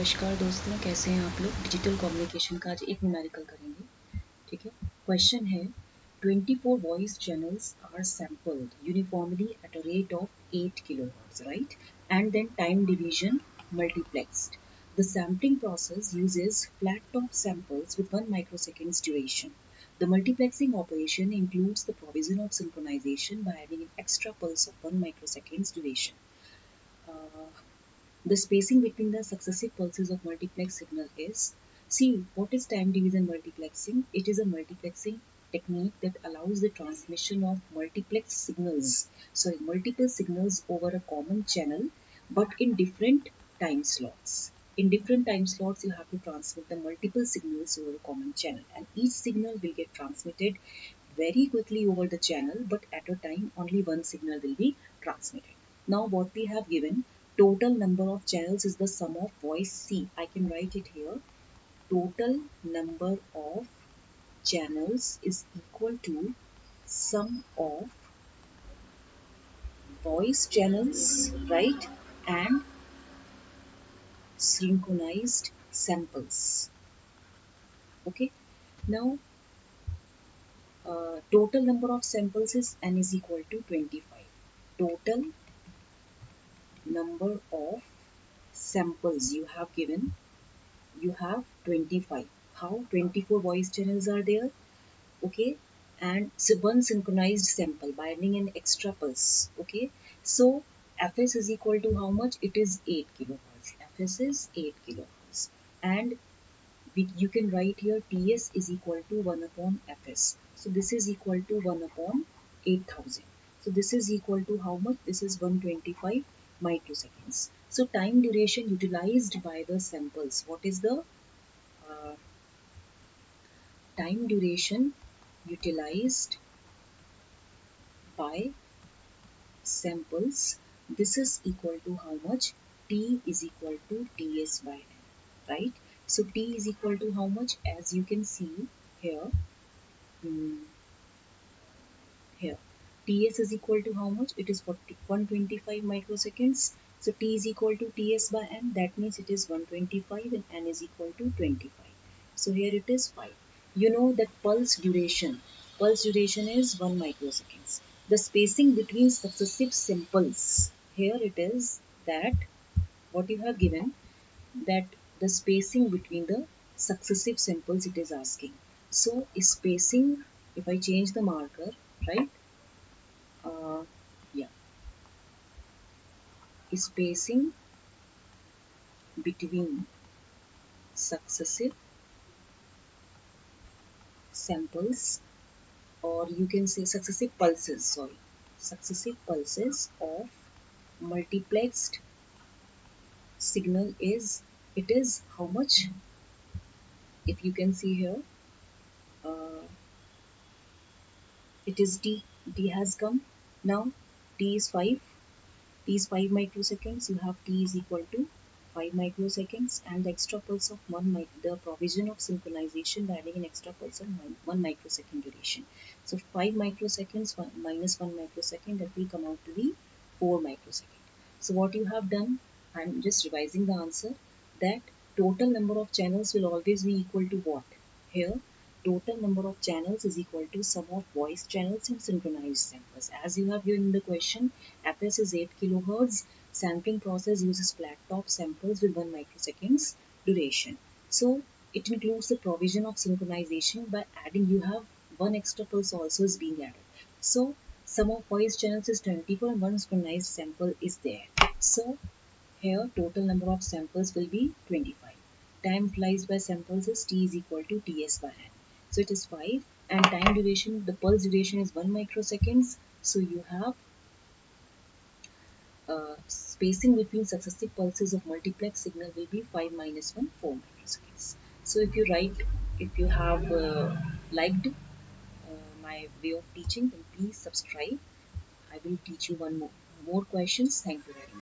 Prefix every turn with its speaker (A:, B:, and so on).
A: नमस्कार दोस्तों, कैसे हैं आप लोग। डिजिटल कम्युनिकेशन का आज एक न्यूमेरिकल करेंगे, ठीक है। क्वेश्चन है 24 voice channels are sampled uniformly at a rate of 8 kilohertz, right, and then time division multiplexed. The sampling process uses flat top samples with 1 microseconds duration. The multiplexing operation includes the provision of synchronization by adding an extra pulse of 1 microseconds duration. The spacing between the successive pulses of multiplex signal is, see, what is time division multiplexing? It is a multiplexing technique that allows the transmission of multiple signals over a common channel, but in different time slots. In different time slots, you have to transmit the multiple signals over a common channel, and each signal will get transmitted very quickly over the channel, but at a time only one signal will be transmitted. Now what we have given, total number of channels is the sum of voice. See, I can write it here. Total number of channels is equal to sum of voice channels, right, and synchronized samples. Okay. Now total number of samples is n is equal to 25. Total number of samples you have given, you have 25. How? 24 voice channels are there, okay, and so one synchronized sample by adding an extra pulse, okay. So fs is equal to how much? It is 8 kilohertz. Fs is 8 kilohertz, and you can write here ts is equal to 1 upon fs. So this is equal to 1 upon 8000. So this is equal to how much? This is 125 microseconds. So time duration utilized by the samples, what is the time duration utilized by samples? This is equal to how much? T is equal to Ts by n, right? So T is equal to how much? As you can see here, here Ts is equal to how much? It is 125 microseconds. So T is equal to Ts by n, that means it is 125 and n is equal to 25. So here it is 5. You know that pulse duration is 1 microseconds. The spacing between successive samples, here it is that what you have given, that the spacing between the successive samples it is asking. So spacing, if I change the marker, right, yeah, spacing between successive samples, or you can say successive pulses of multiplexed signal is, it is how much? If you can see here, it is t has come. Now t is 5, t is 5 microseconds. You have t is equal to 5 microseconds, and the extra pulse of the provision of synchronization by adding an extra pulse of 1 microsecond duration. So 5 microseconds minus 1 microsecond, that will come out to be 4 microsecond. So what you have done, I'm just revising the answer, that total number of channels will always be equal to what? Here total number of channels is equal to sum of voice channels and synchronized samples. As you have given in the question, fs is 8 kilohertz. Sampling process uses flat top samples with 1 microseconds duration. So it includes the provision of synchronization by adding, you have one extra pulse also is being added. So sum of voice channels is 24 and one synchronized sample is there. So here total number of samples will be 25. Time utilized by samples is t is equal to ts by n. So it is 5, and time duration, the pulse duration is 1 microseconds. So you have spacing between successive pulses of multiplex signal will be 5 minus 1, 4 microseconds. So if you have liked my way of teaching, then please subscribe. I will teach you more questions. Thank you very much.